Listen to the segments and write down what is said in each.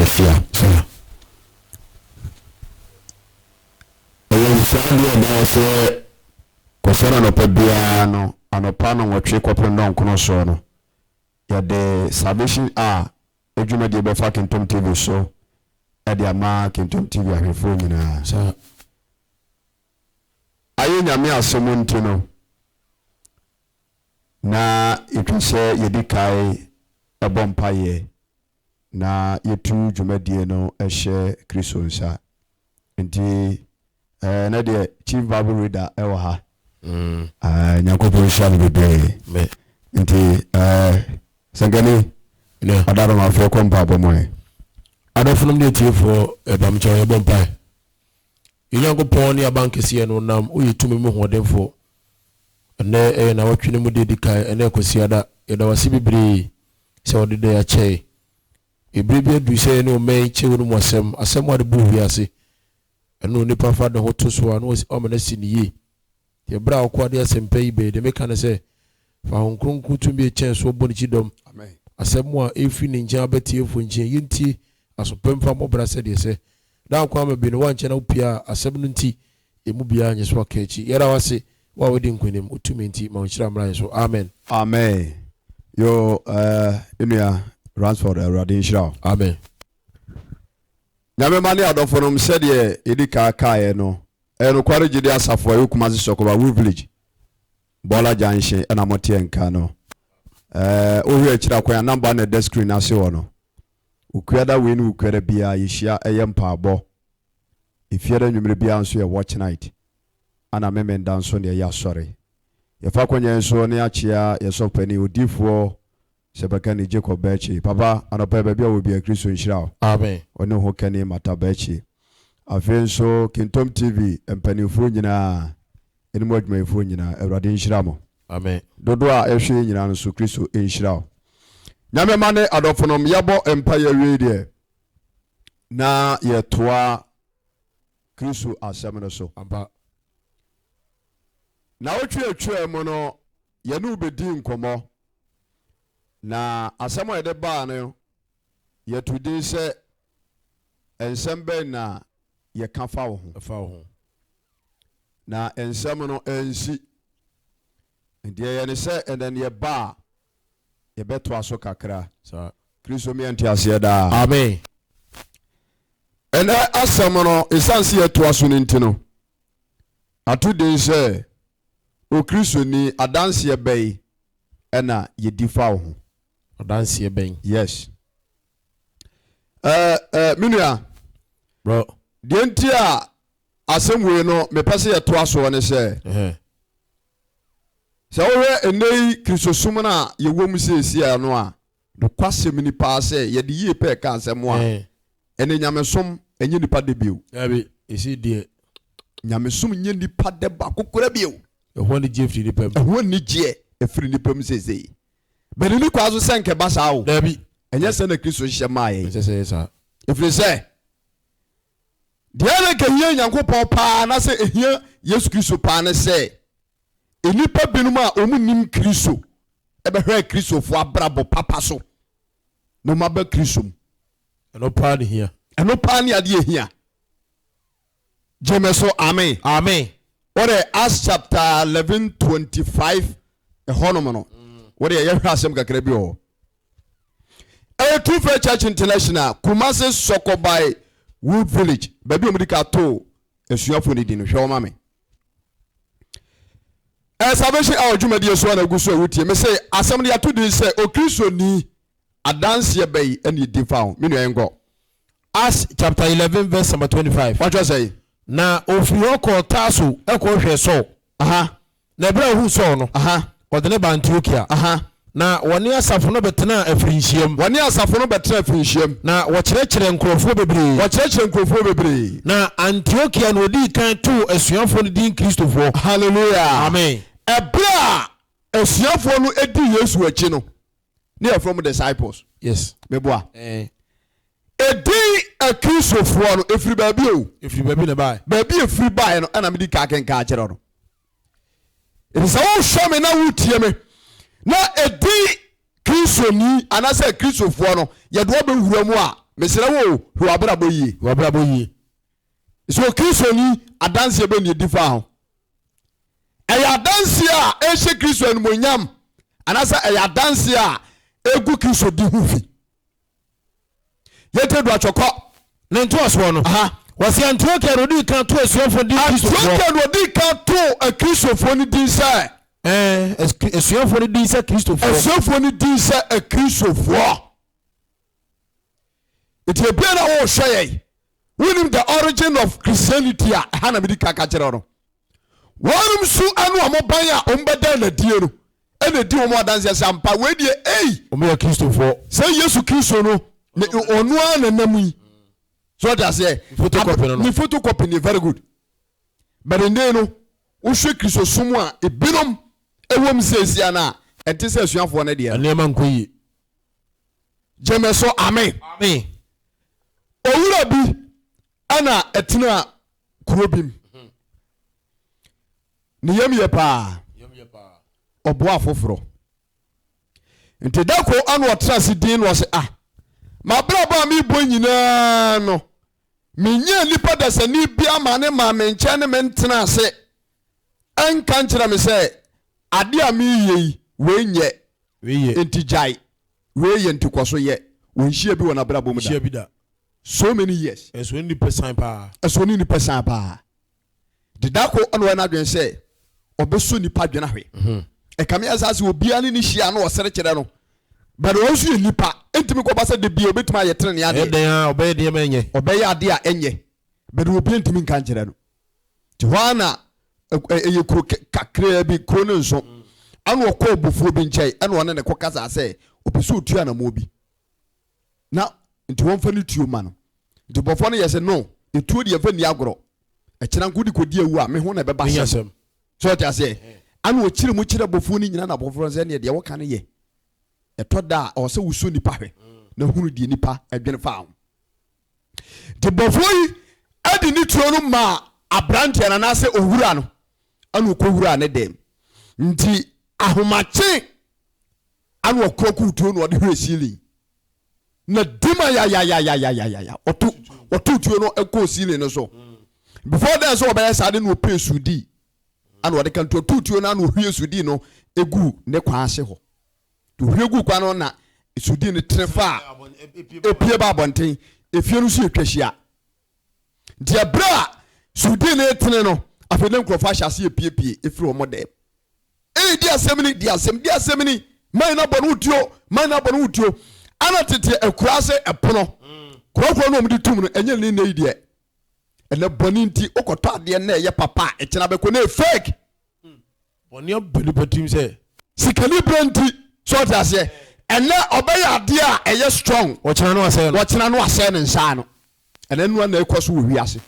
afia Sandia na se kofera no pebia no anopa no watwe kopem no nkono so no ya de salvation edwuma de be fa Kingdom TV so e de ama Kingdom TV ahwefo nyina sa ayo nyame asemo ntino na itwese yedikai ebompaye na yetu dwumadie no ehye Kristo nsa nti na de chief Bible reader ewa ha nyakopo shall be nti sangani adaro ma fe kompa bomoe adofum de tiefo bamcho ye bompa nyakopo ne abankese no nam oyetumi mu hodemfo ne na watwene mu de dikai ene kosiada yeda wase bibre se odede ya che ebribi adu se ne o men che wonu asem wade bu wiase eno nipa fa de hoto so anu o menasi niye ye bra akwade asempa yi be de meka ne se fa honkronku tumi chen so boni chidom amen asem a efi ne nja betie fo nje yinti asopemfa mo bra se de se da kwa ma bi no wanche na upia asem no nti emu bia anye so akachi yera wase wa wodi nkwenem utumi nti ma onchira mra so amen amen yo inuya Ransford Radin Shira amen nyame mane adofonom sede edika kae no eno kware gide asafo ayo kuma sokoba Wu village bola janshe na motie nka no ohwe akira kwa number na desk screen ase wo no ukuada we ni ukuada bia yehia eyempa abo ifiada nwumre bia nso ye watch night ana memenda nso ne ya sori ye fa kwanya nso ne achia ye sopani odifo sebeka ni Jacob Bechi papa anopa bia obi a Kristo nhyira amen ono ho kani mata Bechi afenso Kingdom TV empanifo nyina enimo adwumayfo nyina Awurade nhyira mo amen dodo a ehwe nyina no so Kristo nhyira nyame mane adofonom yabo empire wie na ye toa Kristo asem no so amba na otwe mo no ye no bedi nkomo na asemo ede ba no yetudi se ensembe na ye kafa wo ho na ensem no ensi ndiye ye ne se enden ye ba ye beto aso kakra sa Kristo mi antiase da amen ena asemo no esansi ye to aso nintino atudi se o Kristo ni adanse ye bai ena ye difa wo ho dance ye ben yes minua bro de ntia asemwe no me pese ye to aso ne se se wo enei Kristosum na ye wom sesi ano a do kwasem ni pa se ye de ye pe ka asemo a ene nyamesom enye nipa de bio abi esi de nyamesom nye nipa de ba kokora bio ehwo ni je firi nipa ehwo ni je efiri nipa mu sesi benini kwazo senke basa wo dabi enye se na Kristo hyemaye enye se sa efiri se diale ke hie Nyankopon pa na se ehie Yesu Kristo pa na se enipa binum a omunim Kristo ebehwe Kristo fo abrabo papa so no maba Kristo eno pa ne hia eno pa ne ade ehia jemeso amen amen ore Acts chapter 11:25 ehonomo what are you asem kakra bi o True Faith Church International Kumasi Sokobai Wood Village baby omdika to esuafo ni din hwe o ma me salvation our dwumadi so na guso awutie me say asem de ato din say o Kristo ni adanse bai eni difa me no engo Acts chapter 11 verse number 25 what you say na ofiri oko taso eko hwe so na bra hu so no odene ba Antiochia na woni asafo no betena afirinhiem na wo kyerɛkyerɛ nkrofo bebre na Antiochia no odi kan to asuafo no din Kristofo hallelujah amen ebra asuafo no edi Yesu achi no ne from disciples yes meboa edi a Kristofo no efiri baabi ne bai no ana medi ka kenka kyerɛ no it is all show me na wutie me na edi Kristo ni anase Kristofo no ye do be hura mu a mesere wo hu abrabo yi so Kristo ni adanse be ni difa ho eya adanse a ehye Kristo ni monyam anasa eya adanse a egu Kristo di hu fi yete do achoko ne nto aso no wasi Antiochia no di kan to esuafo di Kristo Antiochia no di kan to Kristofo ni di se esuafo ni di se Kristofo esuafo ni di se Kristofo it e bia na wo hweye wonim the origin of Christianity a hana medi kaka kire no wonim su anu amoban a ombeda na die no ene di wo mo adanse sampa we die omo ya Kristofo se Yesu Kristo no onu ana namu so that say photocopy ni very good but ndey no wo hwe Kristo sumu a ebinom ewom sesia na ente se asuafo na de na man koyi jemeso amen owura bi ana etena kurobim ni yemye pa obo afoforo nti dako anu otrase din no se ma braba mi bo nyina no menye lipa dasani bia ma ne ma me nche ne mentena ase enka nkyera me se ade a mi yei we nye enti jai we ye enti kwaso ye wonhia bi wona braba mu da so many years eso ni person pa the dako anu na dwen se obeso nipa dwen ahwe e kame asase obia ne ni hia no osere kire no but once you nipa entimi ko basa de bia obetuma yetere ne ade den obey de menye obey ade a enye but obi entimi nka nkire no Johanna eye kro kakra bi kro ne nso anu okọ obufuo bi nkyai anu one ne kokasa ase opeso otua na mo bi na nti won fa ni tuo ma no nti bofo no yese no etuo de fa ni agoro e kira nkudi kodi awu a me ho na be ba sem so ta se anu okire mu kire bofuo ni nyina na bofo se ne de wo kan ye etoda o se wuso nipa hwe na hunu die nipa adwene fa ho de bofo yi adi ni tuo no ma abrante na na se owura no anu ko ne dem nti ahomache anu okroku tuo no de hwe sili na dima ya otu tuo no eko sili no so before that so obey sade no pe sudi anu wode kan to tuo na anu hwe sudi no egu ne kwa ase ho to hwe gu kwa no na sudi ne trefa epie ba bonten efie no so etwahia dia bra sudi ne tene no afede nkrofa hyase epiepie efiri o modem di asem ni man na bonu utuo ana tete ekurase epono kurokuro no mudi tum no enye ni na idie ene boni nti okoto ade na eye papa ekina be ko na fake boni abelu patim se sikali branti so ta se ene obey ade a eye strong ochina no ase ne nsa no ene nu na ekoso wo wiase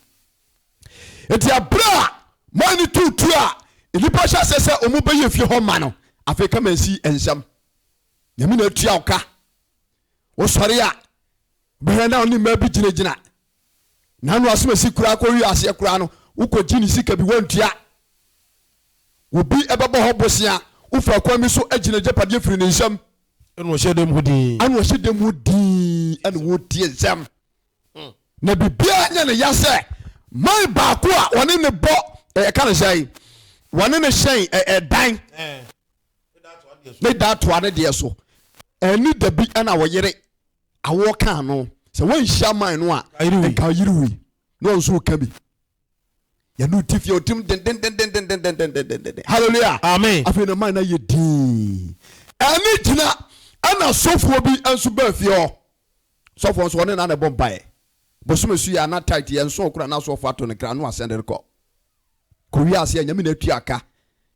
enti abra mani tutu a ilipa sha sese omu be ye fie ho ma no afeka mansi ensam nyame na atua oka wo sori a be na oni ma bi gina na no asema sikura ko wi ase kura no uko gini sika bi wantua obi ebebo ho bosia ufa kwa mi so agina japade firi ne nsam eno hyedem hudi anu wo tie nsam na bibia nya ne yase mai ba ko a woni ne bo ka ne sai woni ne hyen dan that one de so eni da bi ana wo yere awo kan no se won hia man no a ka yiriwi no nso ka bi ya no tifia otim den hallelujah amen afi no man na ye din ani tina ana sofo bi anso ba fie ho sofo nso woni na na bombae bosume su ya na tight ye nso okura na sofo ato ne kra no asende rekọ kowi ase ya nyame na atu aka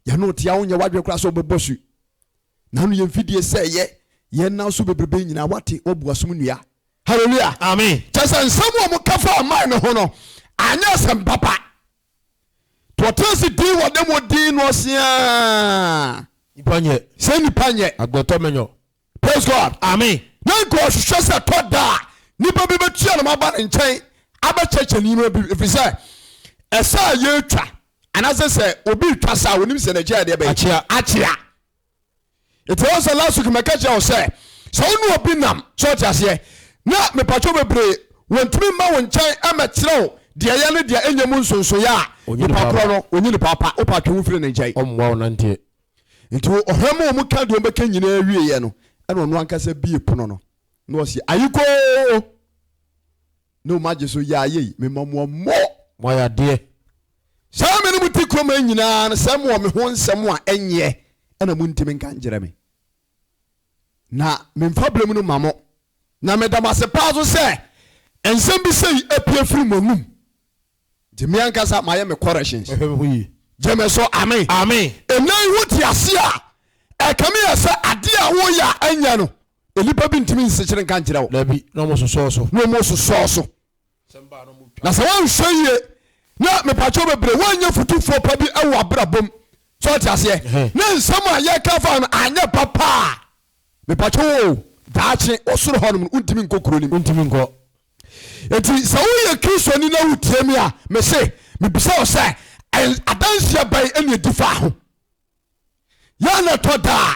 ya no tia wonye wadwe kura so bebosu na no ye mfidie se ye na so bebrebe nyina wate obuasum nua hallelujah amen tesa nsam mo kafa amai no ho no anya sam papa to transi di wodemo di no sia nipanye agboto menyo praise God amen na go hwehwe se to da nipa bi betua no maba nchen aba cheche ni ma bi efise esa ye twa anase se obi twa sa wonim se na gya de be achia it was a last week mekache o say so no obi nam so tiase na mepacho bebre wontimi ma won nkyɛn amakyerɛw de ya ne de enya mu nsonso ya nipa kro no onyi ne papa opa twe mfiri ne nkyɛn ɔmwa wonante nti ohwɛm mu ka de ombɛka nyina awie ye no ɛna ɔno ankasa bie pono no na ɔsi ayiko no magye so ya ye me mamoa mo ya de saa me no muti kroma nyina na sɛ mo me ho nsɛm a ɛnyɛ ɛna mu ntimi nka nkyerɛ me na me mfa blem no mamo na me damase pa so sɛ ensɛm bi sei apie firi monum de me ankasa ma yɛ me corrections jeme so amen amen enai ho ti ase a ekame yɛ sɛ ade a wo ya anya no elipa bi ntimi nsekyere nka nkyerɛ wo labi na mo so so na sɛ wɔn hwɛ na me pacho bebre wɔnya futufo pa bi ɛwɔ abrabom so ti ase na nsɛm a yɛ ka fa no anya papa me pacho daache osoro hɔ no ntimi nkokuro ni ntimi nkɔ enti sɛ wo yɛ Kristo ni na wutie mi a me se me bisa wo sɛ adansia bai ene di fa ho ya na to da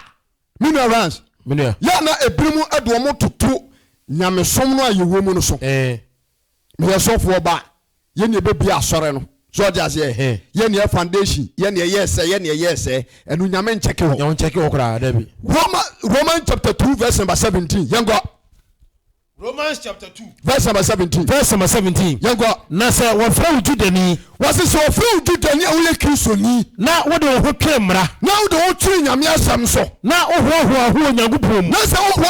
minerals ya na ebrimu edo mo toto nyamesom no ayewo mu no so me yesofo ba ye ne be bia asore no so dia se ye ne foundation ye ne yese enu nyame ncheke ho kra da bi Romans chapter 2 verse number 17 yengo Romans chapter 2 verse number 17 yengo na se wo fra Judani wase se wo fra Judani a wo ye Kristoni na wo de ho twemra na wo de wo twiri nyame asam so na ho Onyankopɔn na se wo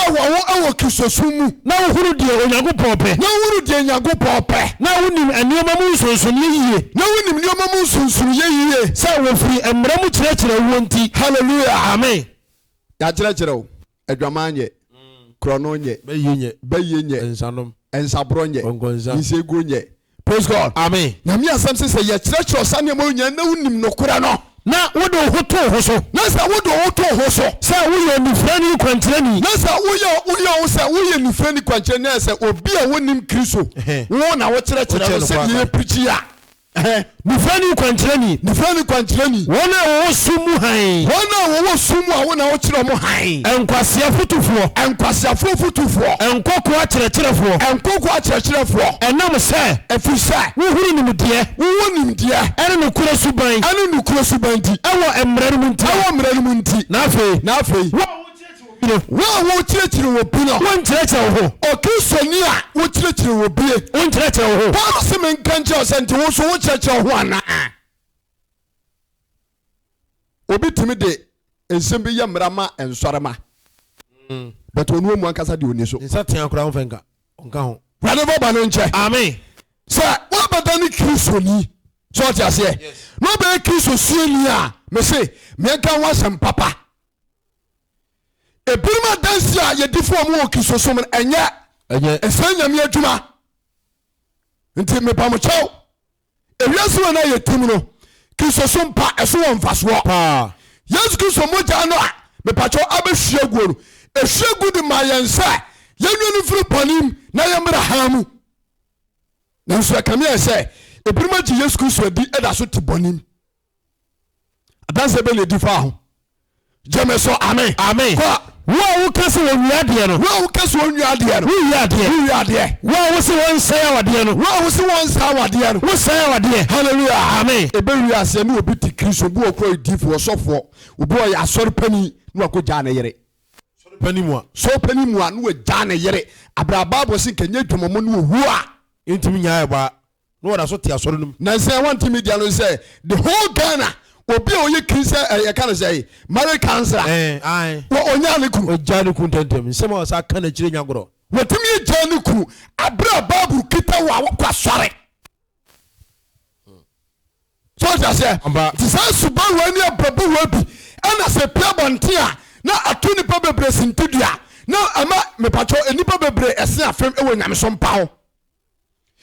awo Kristosum mu na wo huru de Onyankopɔn pɛ na wo huru de Onyankopɔn pɛ na wo nim anioma mu nsonson yiye na wo nim anioma mu nsonson yiye sɛ wo firi emra mu kyerɛkyerɛ wo nti hallelujah amen ya kyerɛkyerɛ wo adwaman ye krono nye baye nye ensanom ensabro nye ongonza isego nye praise God amen na mi asam se ye kyerɛkyerɛ sane ma onya na wonim nokora no na wo de ho to ho so na sa wo de ho to ho so sɛ wo yɛ nifrani kwantirani na sa wo yɛ sɛ wo yɛ nifrani kwantirani na sɛ obi a wonim Kristo wo na wo kyerɛkyerɛ sɛ ye preach ya nifrani kwantirani wɔn a wo sumu han a wo na wo kyerɛ mo han enkwasea futufuo enkoko akyerɛkyerɛfoɔ ɛnam sɛ efisɛ wo huru nimdeɛ ɛne no kura suban di ɛwɔ mmara mu nti na afei wo kyerɛkyerɛ wo bi no wo nkyerɛkyerɛ wo ho Kristoni a wo kyerɛkyerɛ wo bi wo nkyerɛkyerɛ wo ho Paul se men kan kyerɛ sɛ nti wo so wo kyerɛkyerɛ wo ho ana obi timi de ensɛm bi yɛ mmara ma ensɔrema but onu mu ankasa de oni so nsa tea kora ho fenka onka ho whatever ba no nkyɛ amen sɛ wo bada ne Kristoni so ɔte aseɛ no be Kristo sueni a me se me kan wa sɛm papa ebirima dansi a yedifo mu wɔ Kristosom no ɛnyɛ ɛsɛ nyame adwuma nti me pa mo kyɛw ewiase wɔ na yɛtim no Kristosom pa ɛso wɔ mfasoɔ pa Yesu Kristo mogya no a me pa kyɛw abɛhwie guo no ehwie gu de ma yɛn sɛ yɛnwa no firi bɔnem na yɛmmra ha mu nanso ɛkame yɛ sɛ ebirima gye Yesu Kristo adi ɛda so te bɔnem adanse bɛ na edi fa ho gyeme so amen wo wo kase wo nyadeɛ no wo kase wo nyadeɛ no wo wo se won sɛ awadeɛ no wo sɛ awadeɛ hallelujah amen ebewi ase ne obi ti Kristo bu okro edifo sɔfo obi o ya asɔre pani no akogya ne yere pani mu a no agya ne yere abraba bo se kanye dwumomo no wu a entimi nyaa ba no wada so te asɔre num na sɛ want media no sɛ the whole Ghana obi a oye Christian ya kan say marry cancer wo onya ne ku ogya ne ku tentem nsɛm a sa ka na kyire nyagoro wotimi gya ne ku abra babu kita wa kwa sɔre so ta sɛ ti sa suba wa ni ababu wa bi ana sɛ pia bonte a na ato nipa bebre sintidua na ama mepacho enipa bebre ese afem ewo nyameso mpa ho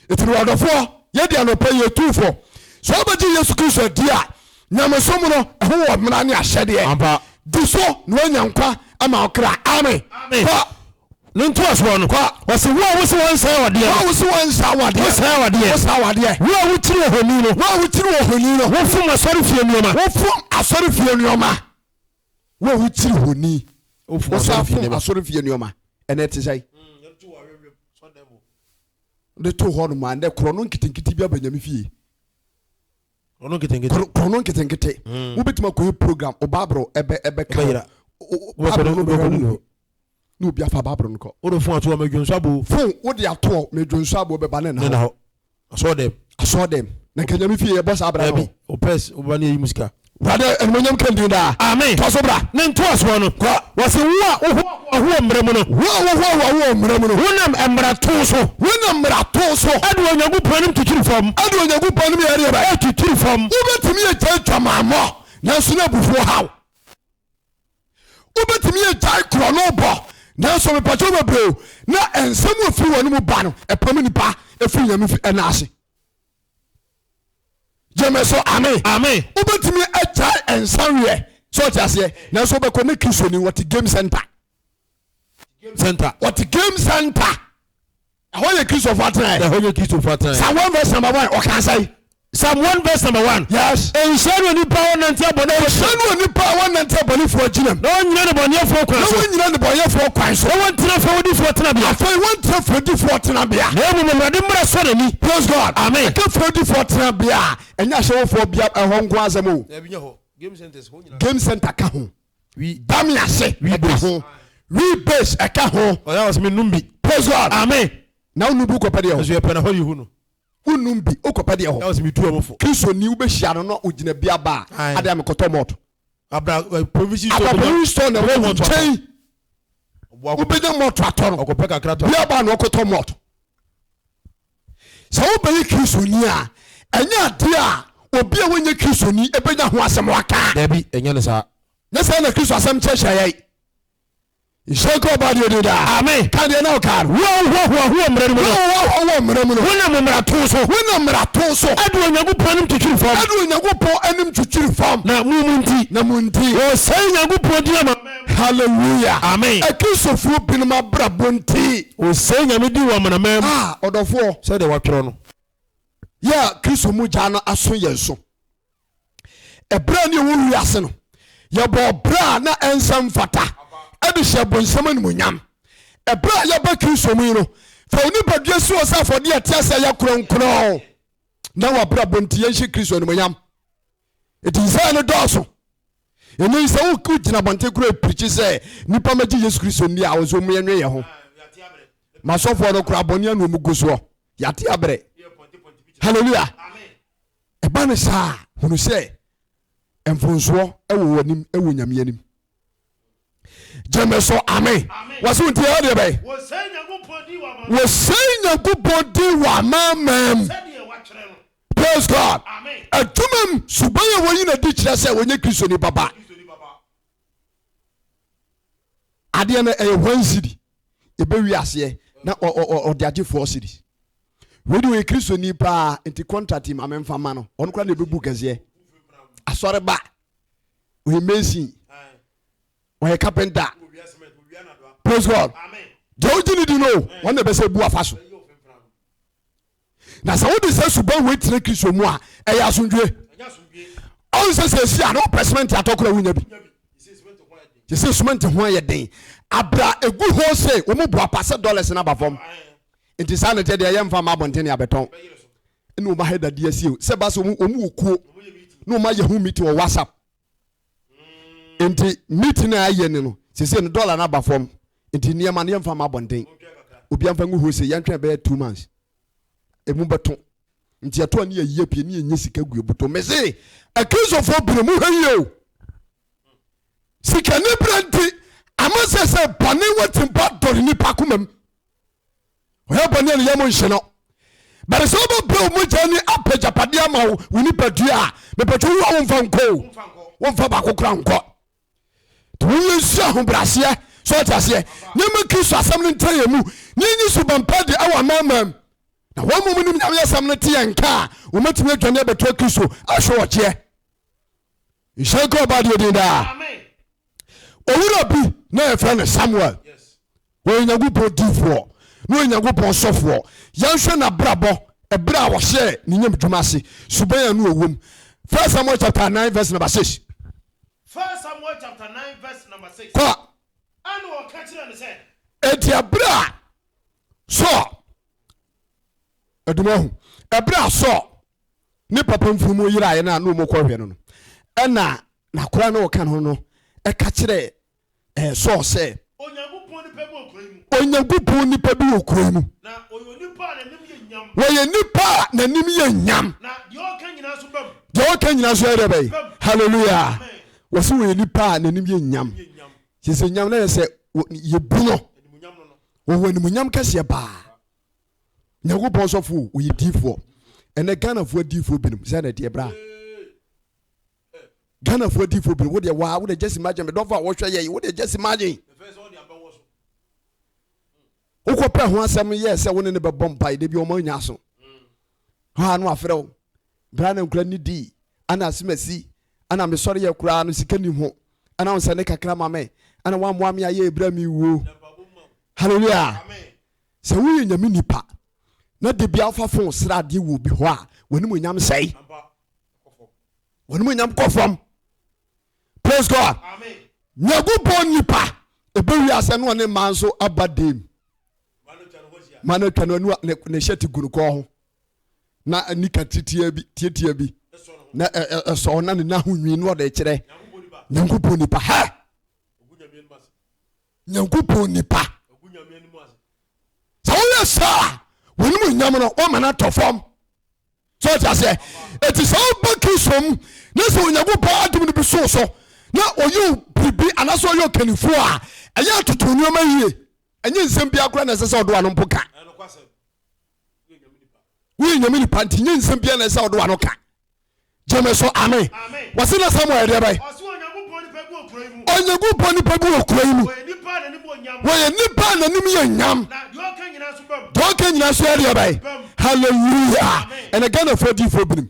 etiri wadofo ye dia no pa ye tufo so obaji Yesu Kristo dia nyameso mu no ho wo mra ne ahyede ampa di so no nyankwa ama okra amen no nto aso no wose wo se won sai wadeɛ wo se won sai wadeɛ wo tiri ohoni no wo fom asɔre fie nneoma wo tiri honi wo sa fom asɔre fie nneoma ene te sai de to hɔ no man de krono nkitinkiti bi abanyame fie krono nkitinkiti wo betima ko program o babro ebe ka no bia fa babro no ko wo do fun ato medwonso abo fun wo de ato medwonso abo be ba ne na ho aso dem na kanyame fie boss abra bi o pes o ba ne yi musika brother enmonyam kandi da amen to so bra ne nto aso no wo se wo mmere mu no wo mmere mu no wonam emra to so ade onyankopɔn nim tutiri fam yare ba tutiri fam wo betimi ye gya twamamo na so na bufuo haw wo betimi ye gya kro no bo na so me pacho bebreo na ensem ofiri wonu mu ba no epam nipa efiri nyame fi enase jemeso amen wo betimi agya ensanwe so tiase na so be connect Kristo ni what game center what game center how ye Kristo fatran Psalm 1 verse number 1 o kan say Psalm 1 verse number 1 yes enshanu ni pa wonante abone fo agina no nyina ne bonye fo kwan so wontina fo wodi fo tena bia afai wontina fo di fo tena bia na mu mmrade mmra so ni praise God amen ka fo di fo tena bia enya hye fo bia ho nko azam o game center ka ho we damia se we base eka ho o ya was me numbi praise God amen na unubu ko pede ho so ye pena ho yihu no unumbi okopade ho that was me two amfo Kristo ni ubehia no ogina bia ba ade am koto moto abra provision store na wo chain ubenya moto atoro okope kakra to bia ba no koto moto so obeyi Kristo ni a enya ade a obi a wonye Kristo ni ebenya ho asem waka da bi enya ne sa na sa na Kristo asem chechayai Ishoko badi odida. Amen. Kadi na okar. Wo mremu no. Wo mremu no. Wona mmra to so. Adu Onyankopɔn anim twitwiri fam. Na munti. O sai Onyankopɔn di ama. Hallelujah. Amen. Ekristofu binom abrabo nti. O sai Nyame di wa manamam. Odofo. Sai de watwero no. Ya Kristo mu gya no aso yenso. Ebra ni wo wiase no. Ye bo bra na ensam fata. Adi hye bonsam animonyam ebra ya ba Kristo mu no fa oni badua si osa afode atiasa ya kronkron na wa bra bonti ye hye Kristo animonyam etinsa no doso eni se wo kugina bonte kro preach say nipa maji Yesu Kristo ndi a wo so mu yenwe ye ho masofo no kro abone anu mu goso yate abre hallelujah eba ne sa hunu se emfonso ewo wanim ewo nyame anim Jemeso amen. Wasu nti e de bay. Wo say Nyankopɔn di wa mamam. Praise God. Amen. Atumam subaya wo yina di kire se wonye Kristo ni baba. Ade na e wansidi. E be wi ase na o de agefo osidi. We do Kristo ni pa enti contract im amemfa ma no. Ono kra na be bu kase. Asore ba. We mezi. Oye carpenter. Praise God. Amen. Jawji ni no, one be say bu afaso. Na sa wo de say suban we tire Kristo mu a e ya asundwe. On say si ano president atokora wunya bi. Je say cement ho ayeden. Abra egu ho say wo mu bu apase dollars na ba fom. Enti sa na je de yemfa ma bonten ya beton. Enu ma heda de asi o. Se ba so mu okuo. No ma ye hu meet o WhatsApp. Enti meeting na aye ne no sese no dollar na ba fom enti niam na yemfa ma bonten obi amfa ngu hose yantwe be 2 months emu beto enti ato ani aye pie ni enye sika gu ebuto mese akristo fo bro mu hayo sika ne branti amase se bone watimpa dori ni pakumam oya bone ne yemo nhye no bare so bo bro mu jani apeja pade ama wo ni padua me peto wo wonfa nko wonfa ba kokra nko to you see ho brasie so tiase nyema Kristo asam no ntaye mu nyenyi so bampade awa mamam na wo mu nim nyame asam no te yanka wo matimi adwane beto Kristo ahwe oche ishako ba de da amen owura bi na efra ne Samuel yes wo Nyankopɔn difo no Nyankopɔn sofo yanhwe na brabo ebra wo hye ne nyam dwuma ase suban anu owom 1 Samuel chapter 9 verse number 6 1 Samuel chapter 9 verse number 6. Kwa. And what catch and say. Etiabra. So. adumahu ebra so ne papa mfumu yira ye na no mo kwohwe no na nakora na woka no no e ka kire so se Onyankopɔn nipa bi okuro mu na oyo nipa na nim ye nyam na de oka nyina so ere bai hallelujah wose oyo nipa na nim ye nyam se nyam na se ye buno wo ni munyam kase ba Nyankopɔn sofo oyi difo ene Ghana fo difo binum se na de bra Ghana fo difo binum wo de wa wo de just imagine me don't for wo hwe ye wo de just imagine ukopɛ ho asɛm yɛ sɛ wone ne bɛbɔ mpa de bi ɔma nya so ha no afrɛ wo bra na nkura ni di ana asemasi ana mesɔre yɛ kura no sika ni ho ana wo sɛ ne kakra ma me ana wa moa me ayɛ bra mi wo hallelujah sɛ wo yɛ nyame nipa na de bia fa fon srade wo bi ho a woni mo nyam sɛi woni mo nyam kɔfam praise God amen Nyankopɔn nipa ebewi asɛ no ne man so abadem mano kanu ne sheti gunu ko ho na anika titia bi na so na ne na hunwi no de kire Nyankopɔn nipa ha Nyankopɔn nipa so we sa woni mu nyam no o mana tofom so ta se eti so baki som na so Nyankopɔn adum no bi so na oyo bibi anaso oyo kanifu a eya tutunu ma yie enye nsem bia kora na sese odo ano mpoka we nyame ni panti nye nsem bia na sese odo ano ka jeme so amen wase na Samuel de bai Onyankopɔn ni pagu okura mu we nipa na nim ye nyam do ka nyina so de bai hallelujah ene Ghana for di for binim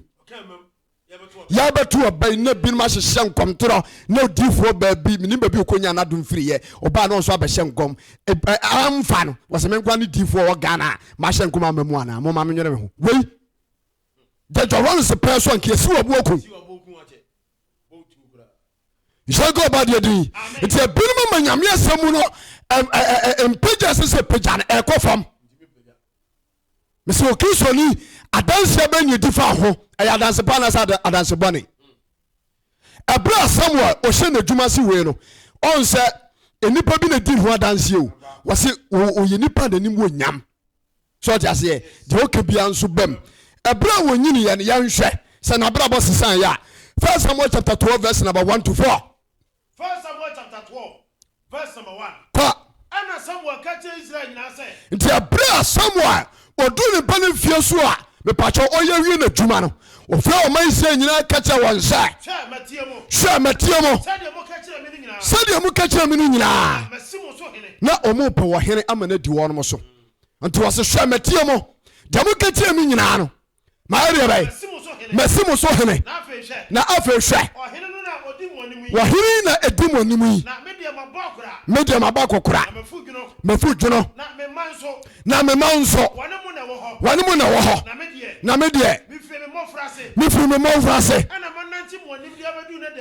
ya betu obai na bi ma hyehyɛ nkomtoro na odifo baabi mini baabi okonya na dum firiye oba no so abɛhyɛ nkom amfa no wɔsɛ menkwa ne difo wɔ Ghana ma hyɛ nkom amamu ana mo ma menwere me ho wei de joron se person ke si obu okun jago ba de din iti ebinum ma nyame asɛmu no empeja se peja na ekofam mese okisoni adanse ba nyi difa ho eya adanse pa na sa adanse bone abra Samuel o hye na dwuma si we no on se enipa bi na di ho adanse o wase o yenipa na nim wo nyam so ja se de o kabia nso bam abra wo nyini ye ya nhwe se na abra bo sesan ya 1 Samuel chapter 12 verse number 1 to 4 1 Samuel chapter 12 verse number 1 ana Samuel ka che Israel nyina se nti abra Samuel odu ne bane fie so a me pacho oye wie na dwuma no o fra o man se nyina ka che won sa hwe matie mo sade mo ka che me ni nyina na o mo pe wo here amana di won mo so nti wo se hwe matie mo de mo ka che me nyina no ma ere bai mesimo so hene na afa hwe wo here na edim onim yi media mabakokora mafu dwono na me manso wane mu na wo ho na me de mi fi me mo frase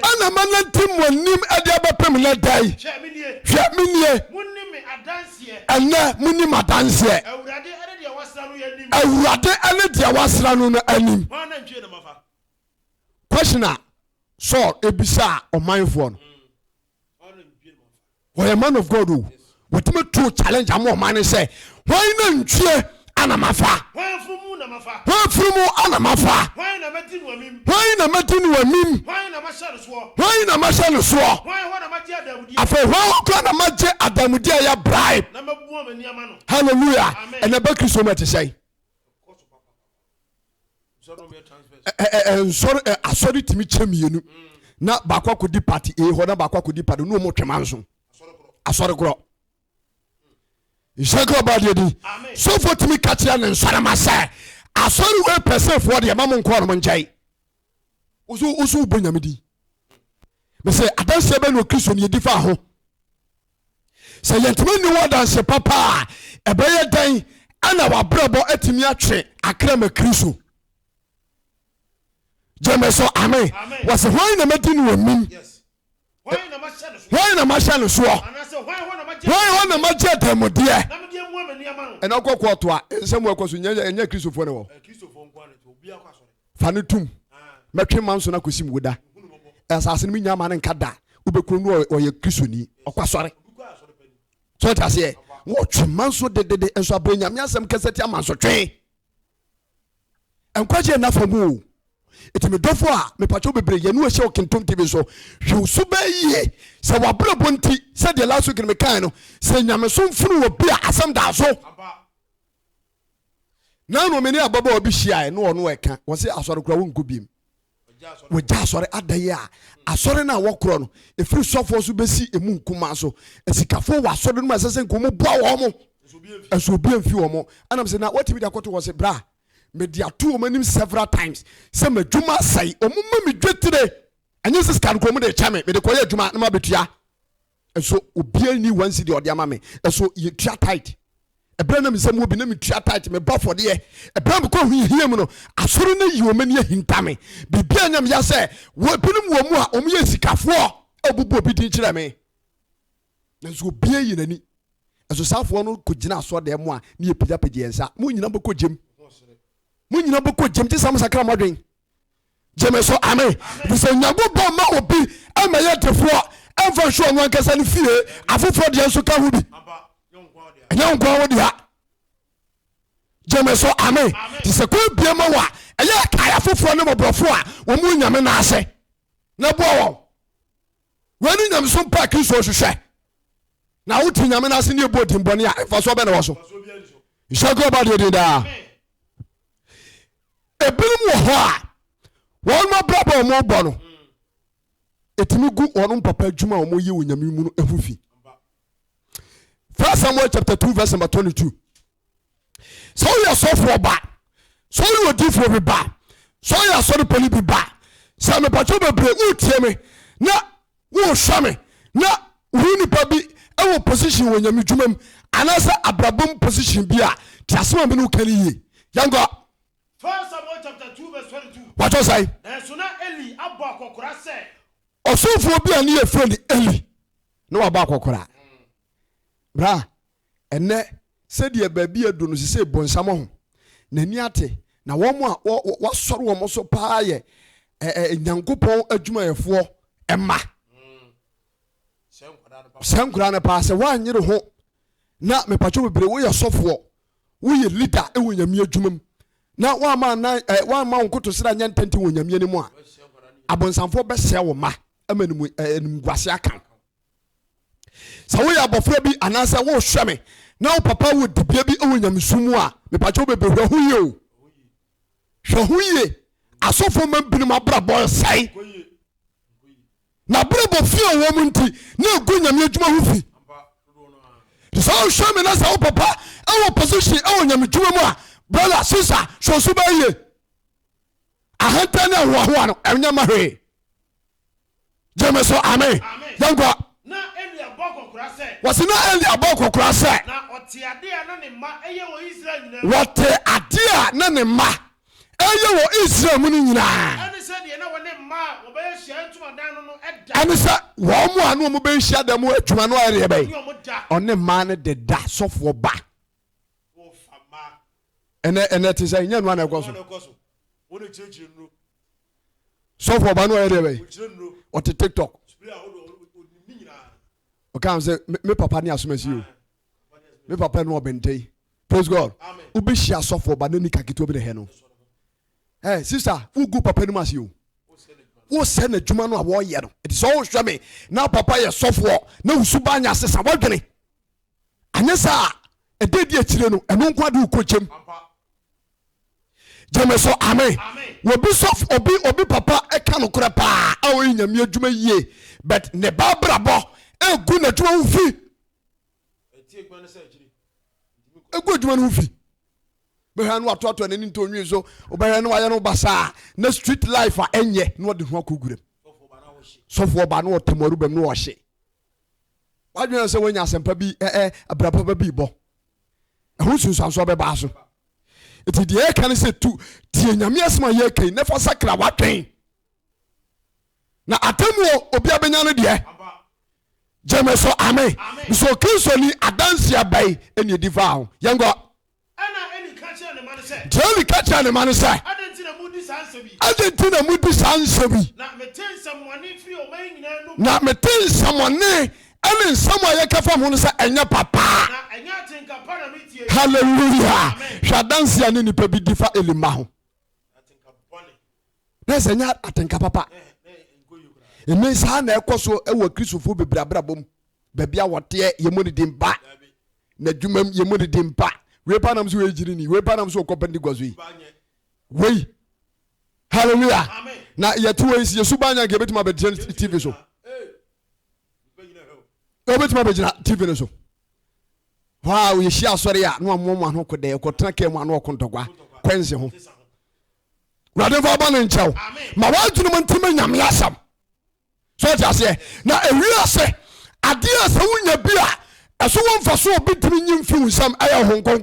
ana manantim monim ade abapem na dai hwe menie ana munim adanse awurade ane dia wasra no anim question so ebisa omanfo no we a man of God who what me to challenge am o man say why na ntwe anamafa why fumu anamafa why na medinu amim why na mashalo so why na maje adamudi afa why ko na maje adamudi ya bribe na mabu amani ama no hallelujah and na ba Kristo mate say sorry timi chemienu na bakwa kodi party e ho na bakwa kodi party no mo twemanso asore kro Jacob abadi so for timi katia ne nsara ma say asore we person for de ma mo nko no nkai usu bonyamedi me say adanse be no Kristo ne difa ho say yentime ni wadanse papa ebe ye dan ana wa brabo atimi atwe akra ma Kristo Jemeso amen was why na medinu amim yes why na mashalo so why na maje demodie and I'll go to somewhere because you are Christopher for now. Fanitum, Matthew Manson, I could see Muda. As I me Yaman and Kada, Ubekunu or your Christoni, or Quasare. So I say, what Manso did and so bring Yam cassette Manso train. And quite enough for move. It may do for me patrol be you know show can TV so you subay so wa bro bonti said the last week in mekano say nyame so mfunu wo bia asam da so now no many ababa obi hia no ono eka wo say asore kura won kubim wo ja asore adaye a asore na wo kro no e free sofo so besi emu nkuma so esikafo wa asore no asese nkomo boa wo mo eso obi amfi wo mo anam say na what be da koto wo say bra media two manim several times say madwuma sai omuma me dwetire anya se scan ko mu de chame me de koye adwuma na ma betua eso obi ani one city ode ama me eso ye tua tight ebra na me say mo bi na me tua tight me ba for de ebra me ko hihie mu no asoro na yi omani ahinta me bibia anya me ya say wo binum wo mu a omu ye sikafo obubu obi din kire me na so obi yi nani eso safo no ko gina aso de mu a ne ye pija pija ensa mo nyina bako jem munyina boko jemti sam sakra modwen jemeso amen bisa nyago bo ma obi ama ye tefo emfa hwo no ankasa ne fie afofo de enso ka hu bi enya nkwa wo dia jemeso amen bisa ko bia ma wa eye kaya afofo ne mobrofo a wo mu nyame na ase na bo wo wani nyame so pa Kristo hwehwe na wo ti nyame na ase ne ebo dimbone a emfa so be na wo so isago ba de da ebinim wo ho a won ma brabo mo bo no etimi gu won papa adwuma wo mo ye wonyame mu no ehufi 1 Samuel chapter 2 verse number 22 so you suffer ba so you differ be ba so you so the poli be ba so me pacho bebre utie me na wo hwa me na wo nipa bi e wo position wonyame dwuma anasa abrabom position bi a tiasema bi no kani ye yango 1 Samuel chapter 2 verse 22. What was I? So now Eli abba kokora say. Osofo bi ani e friend Eli. No abba kokora. Bra. Ene se de ba bi edu no se bonsam ho. Na ni ate na wo mo a wo soro wo mo so pa ye nyankopon adwumayefo emma. Senkura na pa se wa nyere ho. Na me pacho bebre wo ye sofo. Wo ye leader e wo nyame adwumam. Na wa ma nkoto sira nya ntenti wo nyame ani mu a abonsamfo be hye wo ma amanimu enimguase aka sa wo ya bofra bi anasa wo hwe me na wo papa wo dibia bi wo nyame sumu a me pacho be hwe ho ye o hwe ho ye asofo ma binu ma bra boy sai na bra bo fie wo mu nti na gu nyame adwuma ho fi so hwe me na sa wo papa wo position wo nyame adwuma mu a brother sister so so ba ye ahanta na ho no enya ma hwe jemeso amen yango na Eli abokokura se wasi na Eli abokokura se na ote ade a na ne ma eye wo Israel nyina wote ade a na ne ma eye wo Israel mu nyina ani se de na wo ne ma wo be hia ntumadan no eda ani se wo mu anu mo be hia da mu atuma no are be one ma ne de da sofo ba ene te say nya no na ekoso woni chechire nro so for ba no ere be o te TikTok o kan say me papa ni asomasi o me papa no obentei praise God u be hia so for ba no ni kakito bi de he no sister u go papa ni masi o wo se na dwuma no a wo ye no it is all hwe me na papa ye so for na usuba anya sesa wadwene anya sa e dedi akire no eno nkwa de ukokyem jemeso amen wo bi so obi papa e ka no kora pa a wo nyame adwuma yie but ne ba brabo e gu na adwuma ufi e gu adwuma no ufi be ha no atoto na ni ntonwi so obehwe no waye no basa na street life a enye no de ho akogurem sofo ba no temaru bem no wo hye wadwena se wonya asempa bi abrapa ba bi bo ehun sunsanso be ba so iti de kan se tu tie nyame asema ye kan ne fa sakra watwen na atamu obi abenya no de jemeso amen so Kristo ni adansia bai eni difa ho yengo Jelly catch an man say. I didn't know Moody Sansabi. Not metin someone nay, and then someone like a family and your papa. Hallelujah. Shadansi and any baby differ elimaho. There's a yacht, I think, papa. It means hand a coso a Christopher Brabum. Baby, what dear, you money dim back. Najumum, you money dim back. Repanams were Jirini, Repanams so Copendigoswi. Way. Hallelujah. Now, your 2 ways, your Subana gave it to my TV show. Go to my TV show. Wow, you shall sorry, no woman who could they could track him one walk on Togua. Quency home. Rather than Banan Chow. My wife to the Montiman Yasam. So I say, now a real say, a dear Sawunya Bia, as one for so big to me from some air Hong Kong.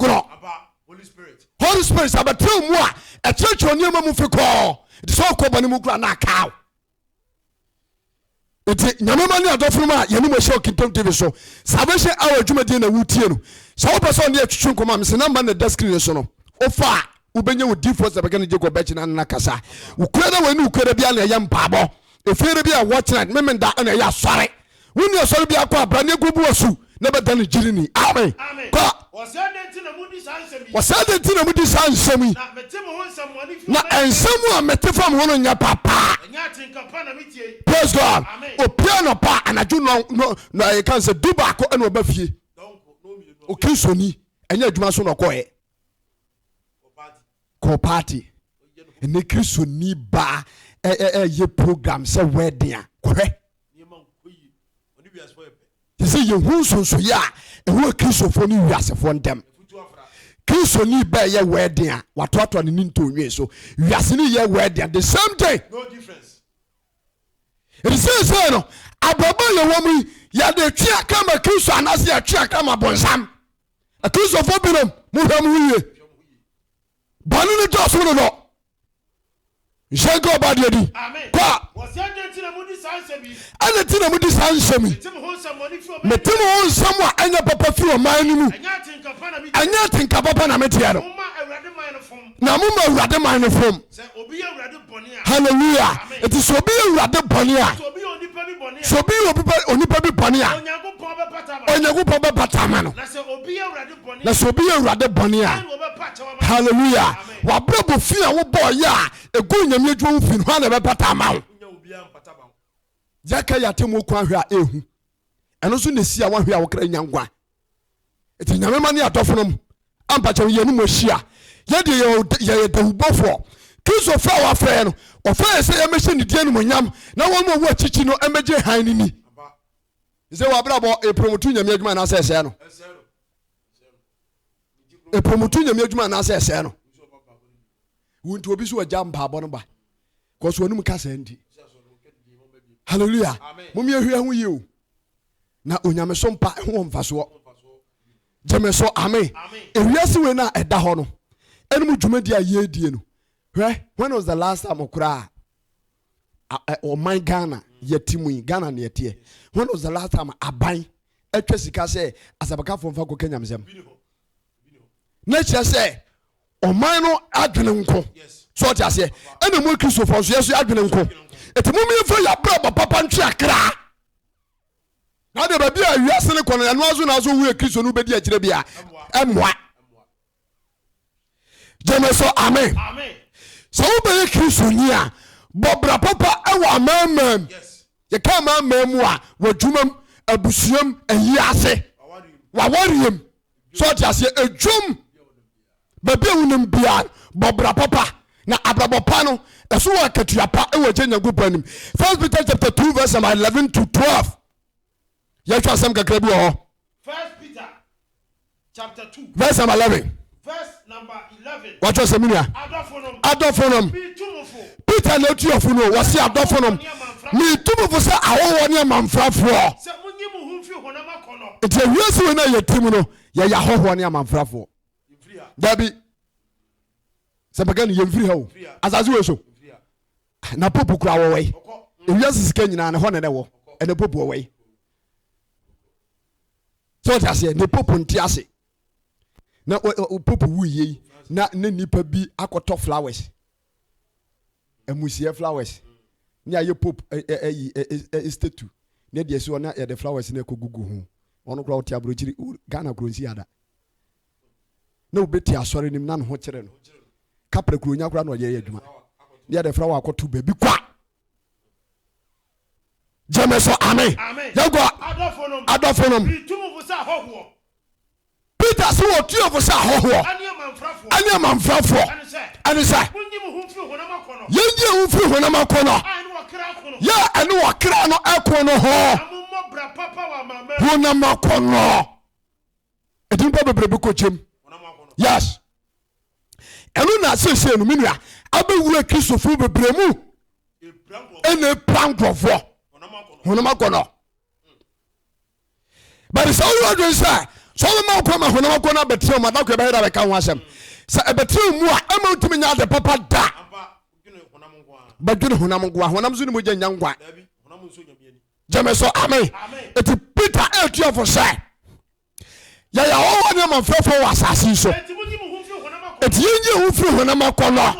Holy Spirit. Holy Spirit, about 2 more. A church on your Mamufiko. It's all Kobanimukra na cow. It's Yamamani Adofuma, Yanumo show Kitom TV show. Salvation hour Jumadina Wutiano. So person near Chunkoma, Miss Number the description. O far, Ubenya would default the beginning to go back in Nakasa. Ukraine when you could be a young pabo. If you be a watching at Memon that and a sorry. When you're sorry be a brand new Gubuasu, never done a journey. Amen. Was that the Moody Sansabi? Now, and someone met from one on your papa. Praise God. O piano pa, and I do know, no, I can't say Dubako and Obafi. O Kisoni, and yet Mason or Koe. Co party. And the Kisoni bar, ye program, say wedding. Correct. You see, you who so ya, and who a Kisofoni was upon them. Kristo ni be ye wedding a watoto ne nto nwe so wiase ni ye wedding the same day, no difference. It says no ababa ye womi ya de twa kama Kristo anase ya twa kama bonsam a Kristo fo binom mu hwam huye banu ne to so no Shango Badiadi. Amen. Was that Tina Moody Sansabi? And the Tina Moody Sansami. Metimo somewhere and your papa through a mine. And yet in Capapana Metiano. Namuma Radamine from. Hallelujah. It is so be a Radabonia. So be only Pabi Bonia. On your Papa Patamano. Let's be a Radabonia. Hallelujah. What Brabo fear, boy, ya. A good and you drove in one of a patamount. Jacka Yatimo Quahia Ehu. And also the sea one who are crying young one. It's in Yamani at Dofenum. Ampacho Yanumoshia. Yet you do both for. Kiss of our friend. Or first say a mission the gentleman yam. No one more watch it, no MJ Hinding me. Is there a bravo a promotunia Mugman as a sano? A promotunia Mugman as a sano. Won't to be so a jump bonaba. Cause when you cast empty. Hallelujah. Mummy here with you. Now unyame sompa home faso. Jemeso amen. If we are seeing now at Dahono, and Mujumedia ye dieno. When was the last time Okra or my Ghana yetimu Ghana near? When was the last time I buy a Jessica say as a backup from Fako Kenyam? Nature say. O mano adwenenko so what I say and the more Christo for so yes adwenenko et mummy for your brother papa ntwakra na de ba bia wiase ne kono no azu na azu wu Christo no be di akire bia emwa jemeso amen so wo be Christo ni a bobra papa e wa mamam yes ye ka mamam a wadwumam abusuam ayiase wa wariem so what I say edwum baby unum bia bobra papa na abrabopano no eso wa katuapa e wa jenya gupanim. 1 Peter chapter 2 verse 11 to 12. Ya twa sam kakra bi ho. 1 Peter chapter 2 verse 11. Verse number 11. What was Seminia? Adofonum. Peter no tu ofuno wasi adofonum. Ni tumufo sa awo ne manfrafo. Se munyi mu humfi honama kono. Enti wiase we na yetimu no ya hoho ne manfrafo. Dabi sabagani yemfiri ha o azazu we so na popu kura wo we ewiase sika nyina na ho ne wo ene popu wo we so ta se ne popu nti ase na pope wu ye na nipa bi akoto flowers emusie flowers ni aye pope statue na de so na the flowers na ekogugu ho ono kura oti abrochiri Ghana kronsi ada na obeti asore nim na no ho kire no kapre kronya kura no ye adwuma ya the flower akoto baby kwa Jameso amen yago adofonom bitumu sa hoho Peter so what you for sa hoho ani manfrafo ani sa yenje ufiri honam akono ya anu wakra no akono ho honam akono edimpa bebrebe ko chem yes enu na sese no minua abewura Kristofo bebremu ene prankrofo honam akono but so you do say so ma ko ma honam akono betre ma da ko be hira be ka ho asem sa ebetre mu a ama utimi nya de papa da badune honam ngwa honam so ni mo nya ngwa Jameso amen eti Peter etua for say ya ya o wani ma fefo wa asase so eti yenje hu firi honam akono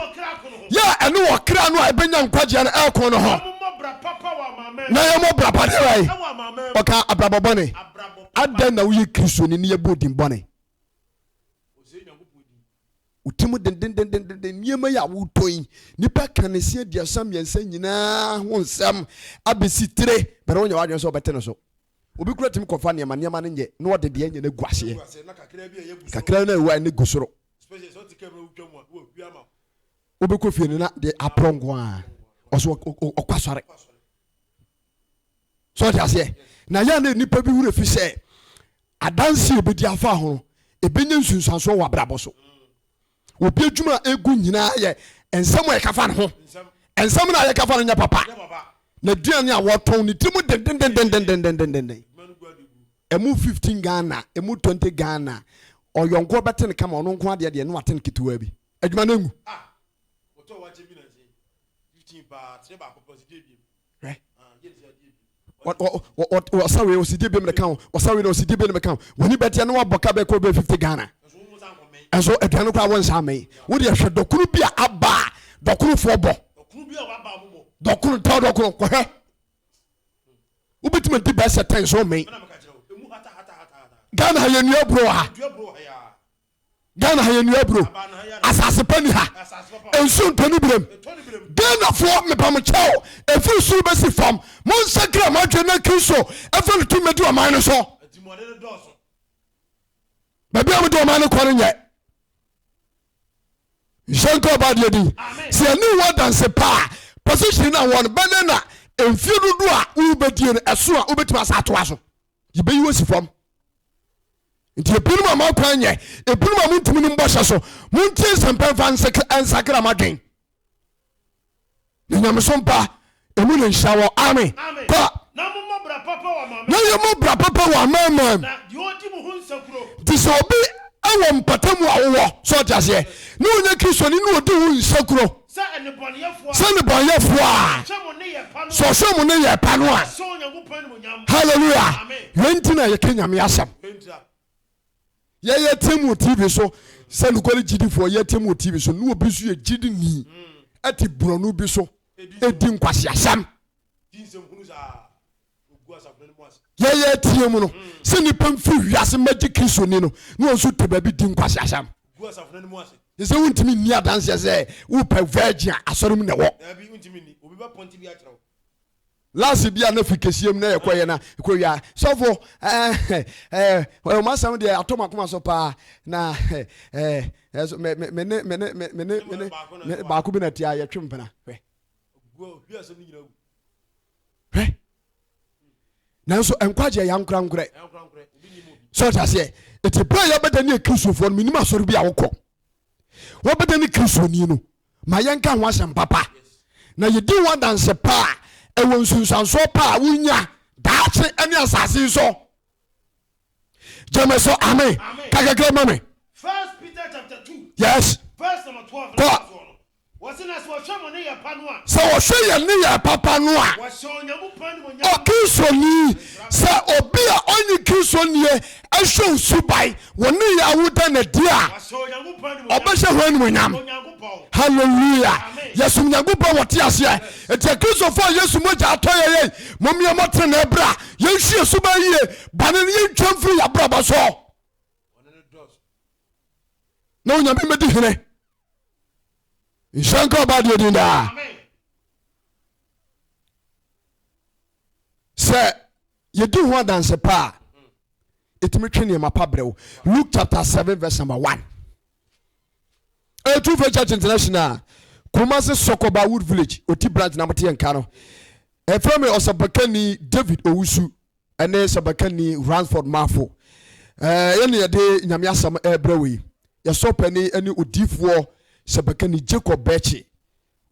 ya enu okra no ebenya nkwaje na ekono ho na ya mo brapa de rai oka abrabobone adan na uyi Kristo ni ye bodin bone utimu den niema ya wutoyin nipa kanese dia sam yensa nyina ho nsam abesitire bere wonya wadwen so obete no so obi kura tim kofa niema ne nye na wode de anya na guase kakra na ewa ne gusoro obi ko fie na de aprongo a oso okwasore so dia se na ya na nipa bi wure fi se adanse obedi afa ho ebenya nsunsanso wa brabo so obi adwuma egu nyina ye ensam e kafa ne ho ensam na ye kafa no nya papa na duane a woton ni timu den emu 15 Ghana emu 20 Ghana oyonko beten kama ono nko ade de no aten kituwa bi adwuma na ngu woto wache bi na 15 ba tre ba proposite bi wasawe osidi bi me kan wasawe osidi bi me kan woni bete na waboka be ko be 50 Ghana enso eduane kwa won same wo de hwe dokuru bi aba dokuru fo bo dokuru bi aba mo dokuru to dokuru ko he ubitima di ba se ten so me Ghana ha yenu abro ha Ghana ha yenu abro asase pani ha enso ntoni birem Ghana fo me pam chao efi su be si fam mon sakra ma dwe na Kristo efi tu me di o man so baby am di o man ko nye Janko Badiadi. See a new word and say pa position na one banana and few do a ubedian as soon as ubetuas atwaso. You be you from into a pinuma mokanye, a pinuma muntuminum boshaso, muntis and penfan and sacramagain. The Yamasompa, a moon and shower army. Pa, no more papa, one man. Disobey. Awon patamu awo so jase no nya Kristo ni no do nsakuro sa ne bonyefo so so ne ye pano a hallelujah yentina ye kenya me asam ye temu TV so se no kole gidi fo ye temu TV so no obi so ye gidi ni ati bronu bi so edi nkwase asam ye tie mu no se ni pamfu wiase magic Kristo ni no no so to baby di nkwase asam ye se wuntimi ni adanse se wo pa virgin asoro mu ne wo obi ba ponti bi akira last bia na fikesiem na yekoye na ekoya sofo o masam de atoma kuma so pa na me ba ku bi na tia ye twempena bi asem ni nyina nanso enkwaje ya nkra so tase eti prayer bedani Kristofo no minima soro bi awokọ wo bedani Kristo ni no ma yenka ho asem papa na yedi wadanse pa ewo nsunsanso pa wunya daache ene asase so Jameso amen kakakra mame 1 Peter chapter 2 yes verse number 12 sɛ wɔhwɛ yɛn ne yɛ papa no a ɔkristoni sɛ obi a ɔnye kristoniɛ ɛhwɛ wo suban wɔ ne yɛ awoda na di a ɔbɛhyɛ hɔ animonyam. Hallelujah. Yesu nyankopɔn wɔte aseɛ ɛti kristofo a yesu mogya atɔ yɛyɛ mommyɛ mɔtene na ɛbrɛ a yɛnhwie suban yie bane no yɛntwa mfiri yɛabraba so na onyame mɛdi hene nhyɛ nka ɔba deɛ din daa. Sɛ yɛdi ho adanse pa a ɛtumi twe nneɛma pa brɛ wo. Luke chapter 7 verse number 1. True Faith Church International Kumasi Sokoba Wood Village oti branch na mote nka no ɛfrɛ me ɔsabakani David Owusu ɛne sabakani Ransford Mafo yɛne yɛde nyame asɛm ɛbrɛ wei yɛsɔ pani ɛne odifoɔ sabakani Jacob Bechi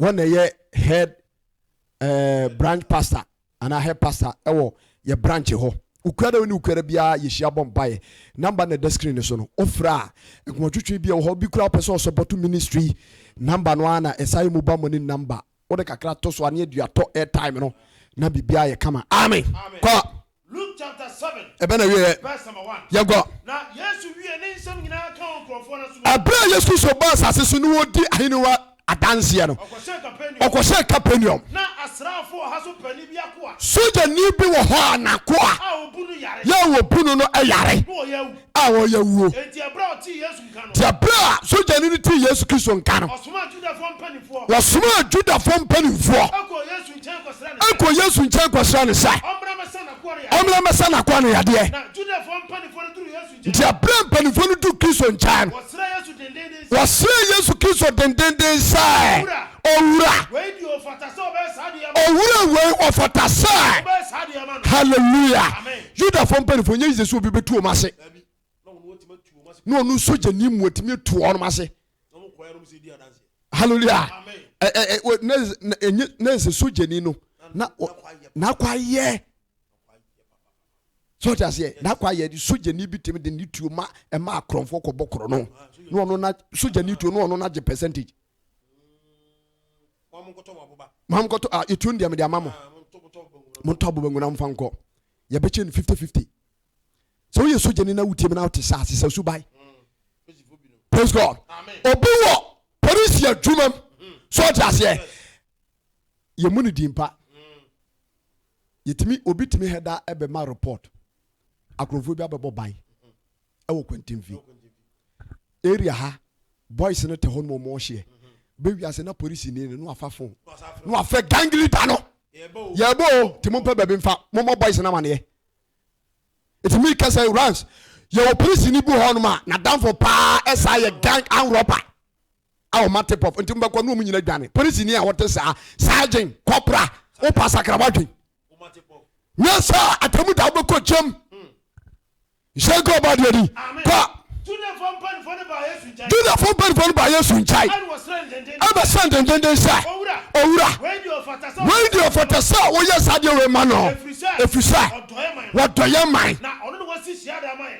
wɔn ɛyɛ head branch pastor ana head pastor ɛwɔ yɛ branch hɔ ukura da woni ukura bia yɛhyia bɔ mpae number na the screen so no ofra nkomatwetwe bia wɔ hɔ bi kura pɛ sɛ ɔsɔbɔto ministry number no ana ɛsai mobile money number wode kakra to so ane aduatɔ airtime no na bibia yɛ kama. Amen. Kɔ Luke chapter 7 ɛbɛna wie verse number 1. yɛnkɔ Na Yesu wie ne nsɛm nyinaa ka wɔ nkurɔfoɔ no so. abere a Yesu so ba asase so no wodi aheniwa adanseɛ no ɔkɔhyɛ Capernaum na asraafo ha so pani bi akoa sojani bi wɔ hɔ a nakoa yɛ wɔ bunu no ɛyare a wɔyɛ wuo enti abere a ɔte Yesu nka no ti abere a sojani no te Yesu Kristo nka no wɔsoma Judafoɔ mpanimfoɔ ɛkɔ Yesu nkyɛn kɔsra no sɛ ɔmmra mɛsa nakoa no yadeɛ nti abere mpanimfoɔ no du Kristo nkyɛn no wɔsrɛ Yesu Kristo dendenden sɛ owura wei ɔfata sɛ hallelujah Judafoɔ mpanimfoɔ nyɛ yisɛ sɛ obi bɛtu ɔm ase na ɔno sogyani mu atumi atu ɔnom ase hallelujah na ɛsɛ sogyani no na akɔ ayɛ so aseɛ na akɔ ayɛ sogyani bi tumi de ne tuo ma ɛma akorɔmfoɔ kɔbɔ korɔ no na ɔno na sogyani tuo na ɔno na gye percentage mamkoto yɛtuo ndeɛ mede ama mo montɔ aboba nguna mfa nkɔ yɛbɛkyɛ no 50-50 sɛ woyɛ sogyani na wotie m na wote sɛ ase sɛ subae praise God obi wɔ polisi adwuma m so ɔte aseɛ yɛmu no dimpa yɛtumi obi tumi hɛda ɛbɛma report akorɔfoɔ bi abɛbɔ ban ɛwɔ kwantimfi area ha boys no te hɔ no mɔ ɔhyeɛ bɛwi ase na polisi ni no afa phone no afɛ gang leader no yɛbɔ ti mo pɛ baabi mfa mo mo boys na maneɛ ɛtumi kɛsɛ runs yɛwɔ polisi ni bu hɔ no ma na danfo paa ɛsa yɛ gang and robber a wɔn mate pɔp nti mo bɛkɔ no mo nyina dwane polisi ni a wɔte saa sergeant corporal o pa sakraba dwen nyɛ saa atamu da wobɛkɔ kyɛm nhyɛ nka ɔba deɛ di kɔ Judafoɔ mpanimfoɔ ba Yesu nkyɛn ɛbɛsɛn dendenden sɛ owura wei deɛ ɔfata sɛ woyɛ saa deɛ wei ma no ɛfiri sɛ wɔdɔyɛ man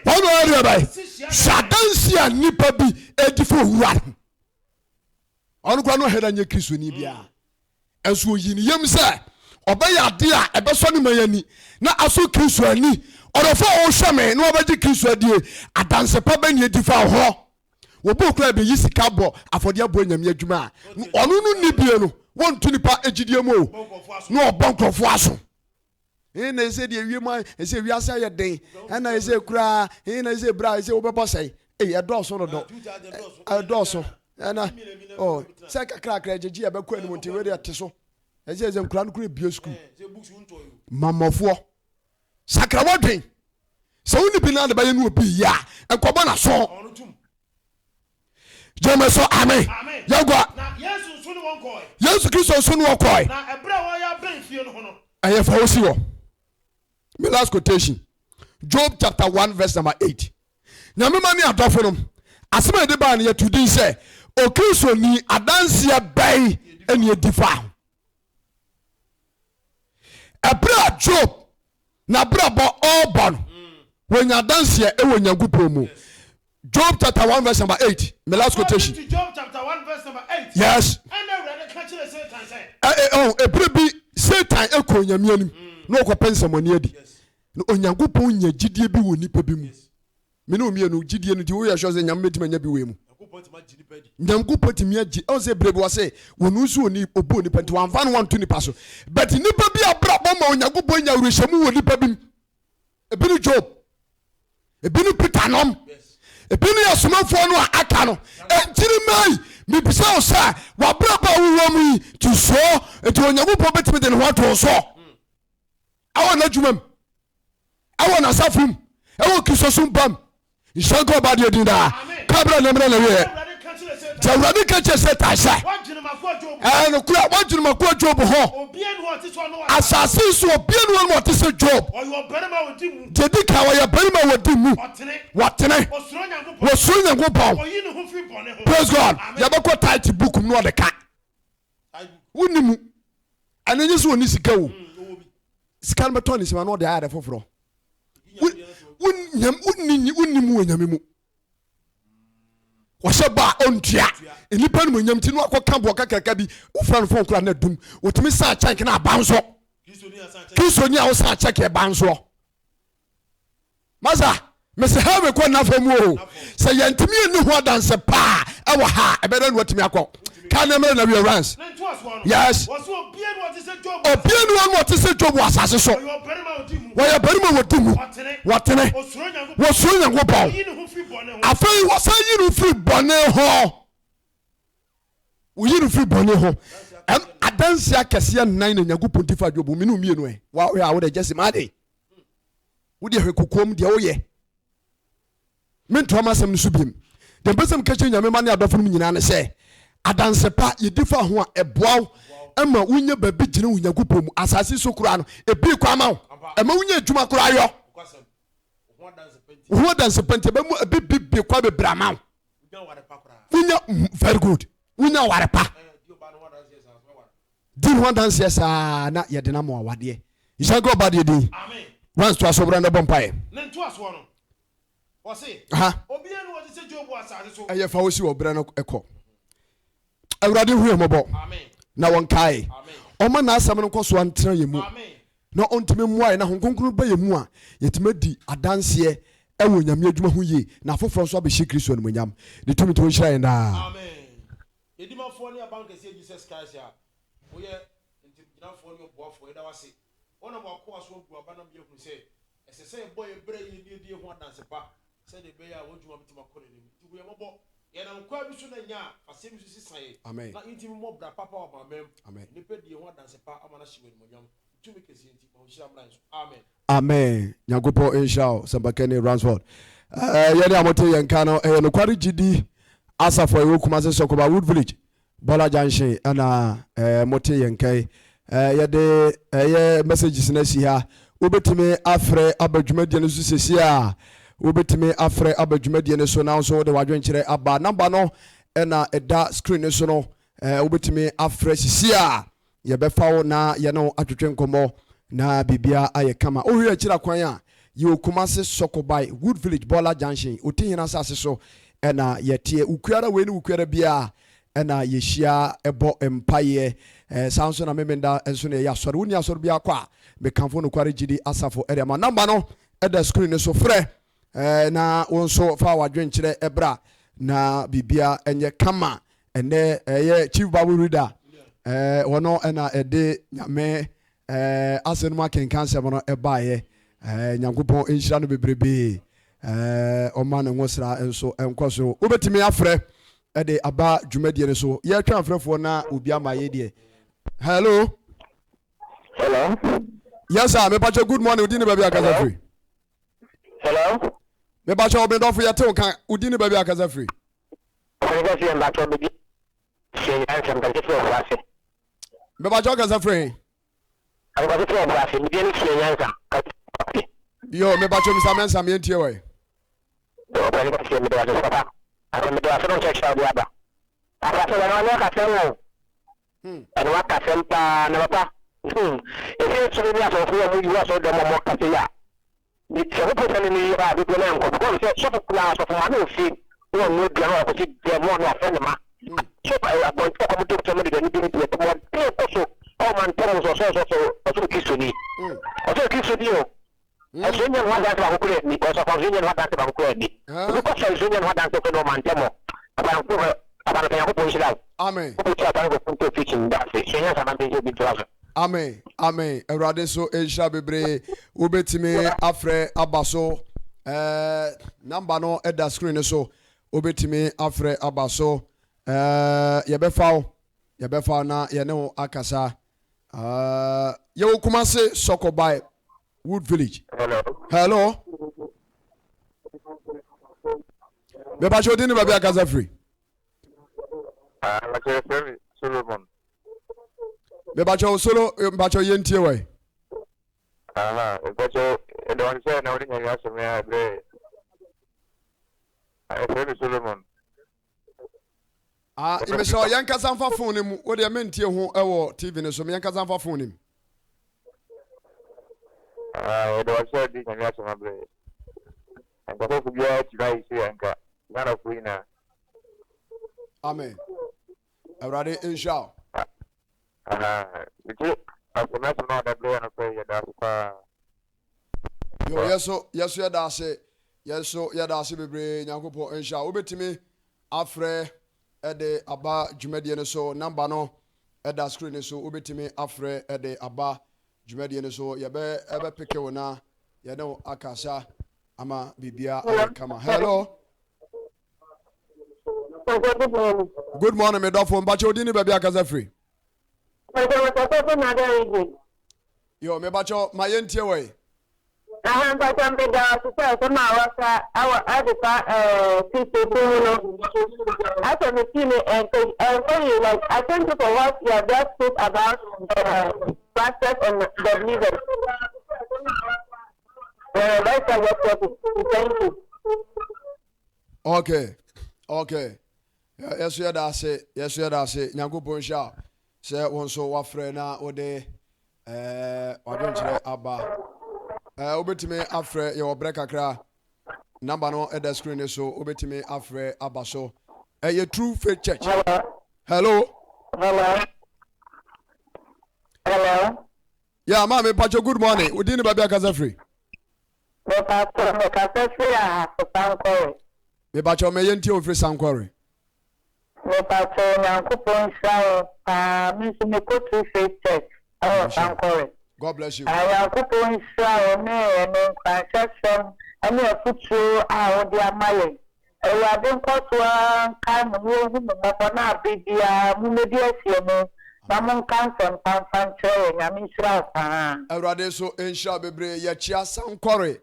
wɔne ɔdeɛ bɛyɛ sɛ adanse a nnipa bi ɛdi fo owura no ɔno koraa no ɔhɛda nyɛ kristoni biara ɛnso oyi ne yam sɛ ɔbɛyɛ ade a ɛbɛsɔ ne ma yɛni na aso kristo ani ɔdɔfo a ɔhwɛ me na wɔbɛgye kristo adie adanse pa bɛ ne adi fa hɔ wɔbɔ kura bɛyi sika bɔ afɔdeɛ bɔ nyame adwuma a ɔno no ni bie no wɔnto nipa agyidie mu o na ɔbɔ nkurɔfoɔ aso na ɛsɛ deɛ wie mu ɛsɛ wiase ayɛ den ɛna ɛsɛ kura na ɛsɛ bra ɛsɛ wobɛbɔ sɛe ɛdɔɔso no dɔ ɛdɔɔso ɛna sɛ kakrakra gyegye yɛbɛkɔ anim nti wede ɛte so ɛsɛ nkura no kora bie sukuu mamɔfoɔ sakrawa dwen sɛ woni bi na de bɛyɛ no obi ya nkɔbɔ na so jeme so amen yagwa na Yesu so ne won kɔe Yesu Kristo so ne won kɔe na ɛbrɛ wɔ ya bɛn fie no ho no ɛyɛ fa wosi wɔ me last quotation Job chapter 1 verse number 8 na me ma ne adɔfo no asɛm de ba ne yɛ tudin sɛ o Kristo ni adanseɛ bɛn ɛne edifa ɛbrɛ Job na brabo all born when you dance here e when you go promo Job chapter 1 verse number 8 my last quotation Job chapter 1 verse number 8 yes and Ebrebi Satan eko nyame anim na okopɛ nsɛmɔne adi na Onyankopɔn nya gidie bi wɔ nipa bi mu me no mienu gidie no ti wo yɛ hwɛ sɛ nyame metima nya bi wɔ mu Nyankopɔn timi agi o sɛ Ebrebi wɔ sɛ wɔnu so oni obo nipa nti wanfa no wanto nipa so but nipa bi abra bɔ ma Onyankopɔn nya wurehyamu wɔ nipa bi mu ebi no Job ebi no Peter nom ebi no yɛsomafoɔ no a aka no ɛnkyiri mai mebisa wo sɛ wabraba wowɔ mu yi to so enti Onyankopɔn bɛtumi de ne ho ato so awɔ n'adwuma mu awɔ n'asafo mu ɛwɔ Kristo so bam nhyɛnka ɔba deɛ din daa kabra namra na wiɛ sɛ Awurade ka kyerɛ sɛ tae sɛ nokora wɔgyenomakoa Job hɔ asase so obia ne wɔ ɔte sɛ Job deɛ di ka wɔyɛ barima wɔdi mu wɔtene wɔsoro Nyankopɔn praise God yɛbɛkɔ title book mu na ɔde ka wonni mu ɛno nye sɛ wɔni sika wo sika no bɛtɔ ne sima na ɔde ayɛ dɛ foforɔ wonni mu wɔ nyame mu wɔhyɛ ba ɔntua nipa no mu nyam ti no akɔka boɔ kakraka bi wofra no fɔn kora na dum wotumi sa kyɛnke na aba nso Kristo ni a wo sa kyɛnke aba nso masa mese ha me kɔ nafa mu o sɛ yɛntumi ani ho adanse paa ɛwɔ ha ɛbɛda no watumi akɔ ka na mmerɛ na we rans yes obia no one wɔte sɛ Job wɔ asase so wɔyɛ barima wɔdi mu wɔtene wɔsoro Nyankopɔn afei wɔsan yi no firi bɔne ho woyi no firi bɔne ho adanse akɛseɛ nan na Nyankopɔn ti fa Job me no mienu ɛ wɔyɛ a wode gyesi maade wode hwɛ kokoam deɛ woyɛ mentoama asɛm no so biem deɛ mpɛ sɛ mka kyerɛ Nyame ma ne adɔfo no mu nyinaa ne sɛ adanse pa yɛdi fa ho a ɛboa wo ɛma wonya baabi gyina wo Nyankopɔn mu asase so koraa no ebi kwa ma wo ɛma wonya adwuma koraa yɔ wo adanse pa nti ɛbɛmu ebi kwa bebrɛ ma wo wonya very good wonya ware pa di ho adanse saa na yɛde na ma wadeɛ nhyɛ nka ɔba deɛ din once to asobra na bɔ mpaeɛ ne nto asoɔ no wɔse obia no wɔte sɛ Job asase so ɛyɛ fa wo si wɔ brɛ no ɛkɔ Awurade hu yɛmɔbɔ na wɔnkae ɔma na asɛm no nkɔ so antena yɛ mu na ɔntumi mmoa yɛ na honkonkron ba yɛ mu a yɛtumi di adanseɛ ɛwɔ Nyame adwuma ho yie na afoforɔ nso abɛhyɛ Kristo animuonyam ne tumi to nhyira yɛn daa edimafoɔ ne abankɛseɛ Jesus Christ a woyɛ ntigyinafoɔ ne ɔboafoɔ yɛda wase wɔna wɔakoa so agu aba na bɛhu sɛ ɛsɛ sɛ yɛbɔ yɛbrɛ yɛdie ho adanse pa sɛdeɛ ɛbɛyɛ a wɔdwuma bɛtumi akɔ n'anim nti woyɛmɔbɔ yɛnam kwa bi so na nya asɛm bi so sisae na ntimi mmɔ bra papa wɔ mamam nipa die ho adanse pa ama na hye w'animonyam tumi kɛseɛ nti ɔnhyira mmra nso amen Nyankopɔn nhyira wo sɛmpakɛne Ransford yɛne a mote yɛnka no ɛyɛ nokware gyidi asafo a ɛwɔ Kumase Sɔkoba Wood Village Bola Junction ɛna mote yɛnka yɛde ɛyɛ messages na si ha wobɛtumi afrɛ aba dwumadie no so sesi a wobɛtumi afrɛ aba dwumadie no so na nso wode wadwenkyerɛ aba namba no ɛna ɛda screen no so no wobɛtumi afrɛ sisi a yɛbɛfa wo na yɛne atwetwe nkɔmmɔ na bibia ayɛ kama wohwɛ akyira kwan a yɛwɔ Kumase Sɔkoba Wood Village Bola Junction ɔtihina asase so ɛna yɛteɛ ukuara wei ne ukuara bia ɛna yɛhyia ɛbɔ mpayeɛ saa nso na memenda nso na yɛyɛ asɔre woni asɔre bia kɔ a mekamfo nokware gyidi asafo ɛde ama namba no ɛda screen no so frɛ na wo nso fa wadwenkyerɛ ɛbra na bibia ɛnyɛ kama ɛnɛ ɛyɛ Chief Bible Reader wɔno ɛna ɛde Nyame asɛm no akenka nsɛm no ɛbaeɛ Nyankopɔn nhyira no bebrebe ɔma ne nwosra nso ɛnkɔ so wobɛtumi afrɛ ɛde aba dwumadie no so yɛtwa afrɛfoɔ na obi ama yɛ deɛ hello yes sir mepakyɛ good morning wodi ne baabi akasa firi hello mepakyɛ obendɔfo yɛtew ka wodi ne baabi akasa firi mepakyɛ ɔkasa firi yo mepakyɛ misa mensa meɛntie wɔ So I want to come to somebody that you didn't get one. Also, oh man, Thomas also Kisuni. Also Kisuni. As soon as one that's about to me, because of Virginia, what that's about to me. Because of Virginia, what that's about to man, Tomo. About the position out. Amen. Amen. Amen. Erade so Asia bebre ubetime afre abaso number no at the screen so ubetime afre abaso yebefa na yene akasa ye Kumasi Sokobai Wood Village. Hello. Beba chodini baby akasa free. Solomon. Bebacho solo bacho yentie way. Bacho the one say na wodi nya so me abre. I say Solomon. Ime so yanka sanfa phone mu wo de mentie ho ewo TV ne so me yanka sanfa phone mu. The one say di nya so me abre. Anka ko ku bia ti bai say anka. Ngara ku ina. Amen. Already inshallah. Yo yeso yada se bebre nyakopo inshallah obetimi afre ede aba dwumadie ne so number no eda screen ne so obetimi afre ede aba dwumadie ne so ebe peke wona ye ne akasa ama bibia kama. Hello. Good morning, me dofo mbacho dini baby akaza free. Yo me bacho mayentie way. But me da so say ma waka our adipa people no. After me see me and tell you like I thank you for what you have just spoke about pastors and the leaders. That's what thank you. Okay. Yes, you da say. Nyankopon sha. Say won so wafre na ode wadonchire aba. Obetime afre ye obre kakra. Number no at the screen so obetime afre aba so. Ye True Faith Church. Hello. Yeah, mama, Pacho, good morning. We didn't baby akaza free. Me Pacho me yenti ofre sankware. Me Pacho Nyankopon sha me so me ko True Faith Church. Sankware. God bless you. Nyankopon sha me kwashasham ani afutro a odi amaye. Ewade nkotwa kan mu hu mo na bibia mu me dia sie mo. Mamon kanson panfanche nyame shira pa. Ewade so ensha bebre ye chia sankware.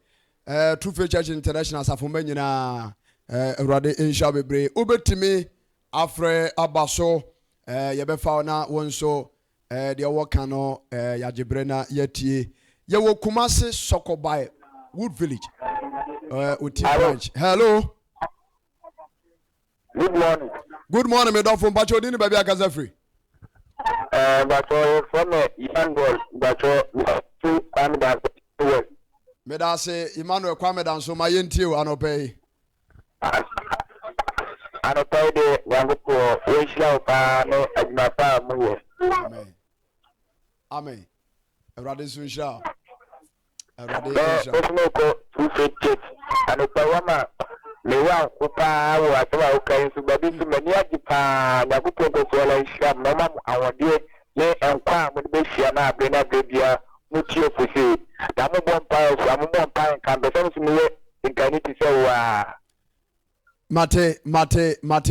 True Faith Church International safomba nyina ewade ensha bebre obetimi afre abaso yebefa na wonso de woka no yagebre na yatie ye wo Kumasi Sokobai Wood Village uti branch. Hello. Good morning me don fun bacho di ni baby akaza free. Bacho from Emmanuel bacho to Canada. Me da say Emmanuel Kwame dan so ma yentie o anope. Anope de wangupo weshia pa no ajmapa mu. Amen. Erade sunsha. Erade sunsha. No ko True Faith Church. Anope wama lewa kupa wa atwa ukai su babi su mani ajipa na kupo ko so la isham no ma awode le enkwa mu be hia na abre na bebia muti ofusi. Da mo bompa kan be so mu ye inkaniti se wa Mate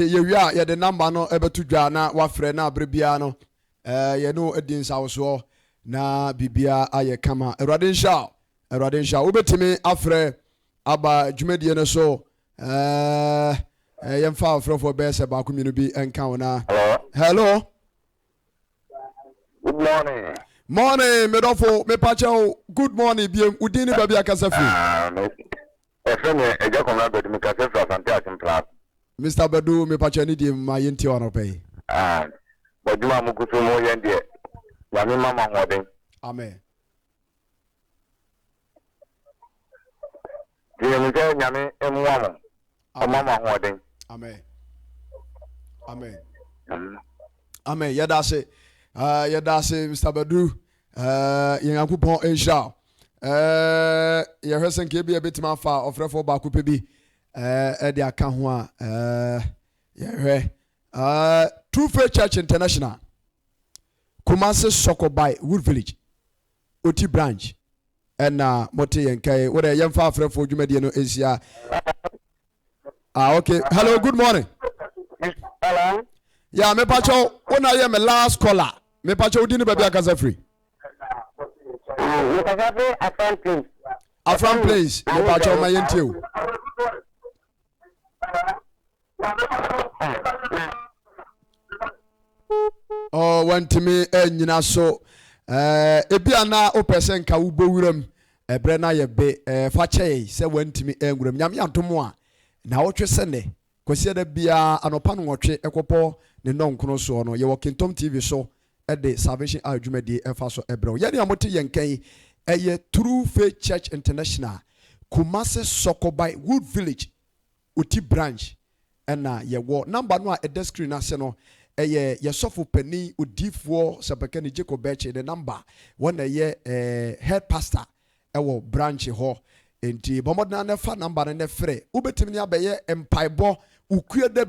ye wia ye de number no ebetu dwa na wafre na abrebia no ye no edin sawso na bibia aye kama Erade nsha obetimi afre aba dwumadie no so yemfa afrofo bese ba kuminu bi enka wona. Hello. Good morning. Morning medofo me pacho good morning biem udini baby akasa free. Mr. Badu me pacho ni di ma yenti wano pay. Baduma mukutu mo yendie. Yami mama ngode. Amen. Diye mje nyame emwamo. Mama ngode. Amen. Amen. Yadase. Yadase, Mr. Badu. Yankupon Asia. Your husband can be a bit more far of Refo Bakupi. Eddie Akanwa. True Faith Church International. Kumasi Soko by Wood Village. Oti branch. And Moti and Kay. What a young far friend for Jumediano Asia. Okay. Hello, good morning. Hello. Yeah, me pacho. When I am a last caller. Me pacho didn't be a casa free. Afram please. Me pacho my intel. Oh, went to me and you know so. Ebiana o person ka ubo wuram. Brena ye be fache se went to me and wuram. Nyame antomo a na wotwe sene. Kwasi da bia anopa no wotwe ekopo ne nonkono so no ye Kintom TV so the Salvation Adwumadi efa so ebro. Ye ne amote yenkan eye True Faith Church International Kumasi Soko by Wood Village Oti branch na ye wo number no a screen ase no eye ye sofo pani odifo sepekani Jacob Beche the number one ye head pastor ewo branch ho enti bomodna na fa number ne frɛ ubetimi ne abeye empaibo ukuya da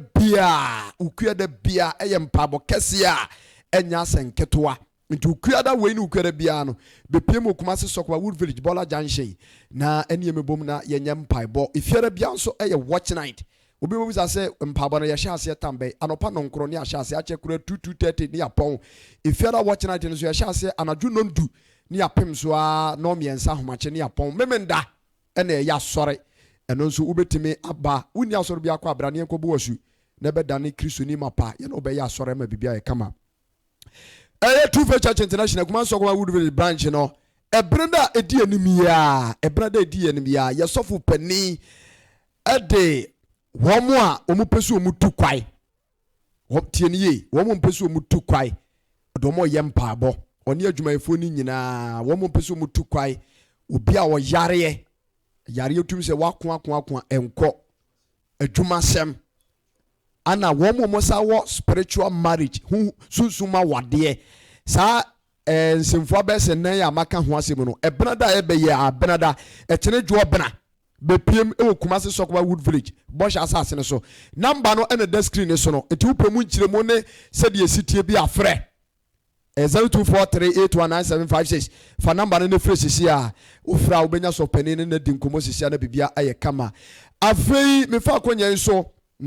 bia eye mpabo kese a enya senketoa nti ukuya da we ni ukuya da bia no bepiem Kumasi Soko Wood Village Bola Junction na eni emebom na yenye mpaibo ifiara bia nso eye watch night obi wo bisa se mpabo na ye hye ase tambe anopa no nkro ne ahye ase ache kura 22:30 ne yapon ifiara watch night no so ye hye ase anadwo nondu ne yapem so a no miensa homache ne yapon memenda ene ya sore eno nso ubetimi aba wuni asore bia kwa abra ne enkobo wasu na bedane Kristo ni mapa ye no be ya sore ma bibia ye kama True Faith Church International Kumasi Soko Wood Village branch no ebreda edi enimia ye sofo pani ede womo a omupesu omutu kwai tieniye womo mpesu omutu kwai odomo ye mpaabo oni adwumayefo ni nyina womo mpesu omutu kwai obi a wo yare otum se wako enko adwumasem ana womo mosa wo spiritual marriage hu sunsuma wade sa nsemfo abese nan ya maka ho asem no ebenada ebeye abenada etene dwo bena bepiem ewo Kumasi Soko Wood Village bosha asase ne so number no ene the screen so no eti upemu nkyiremu ne se de esitie bi afre 0243819756 fa number ne frɛ sisi a ofra obenya so panini ne di nkomo sisi na bibia aye kama afei me fa akonya nso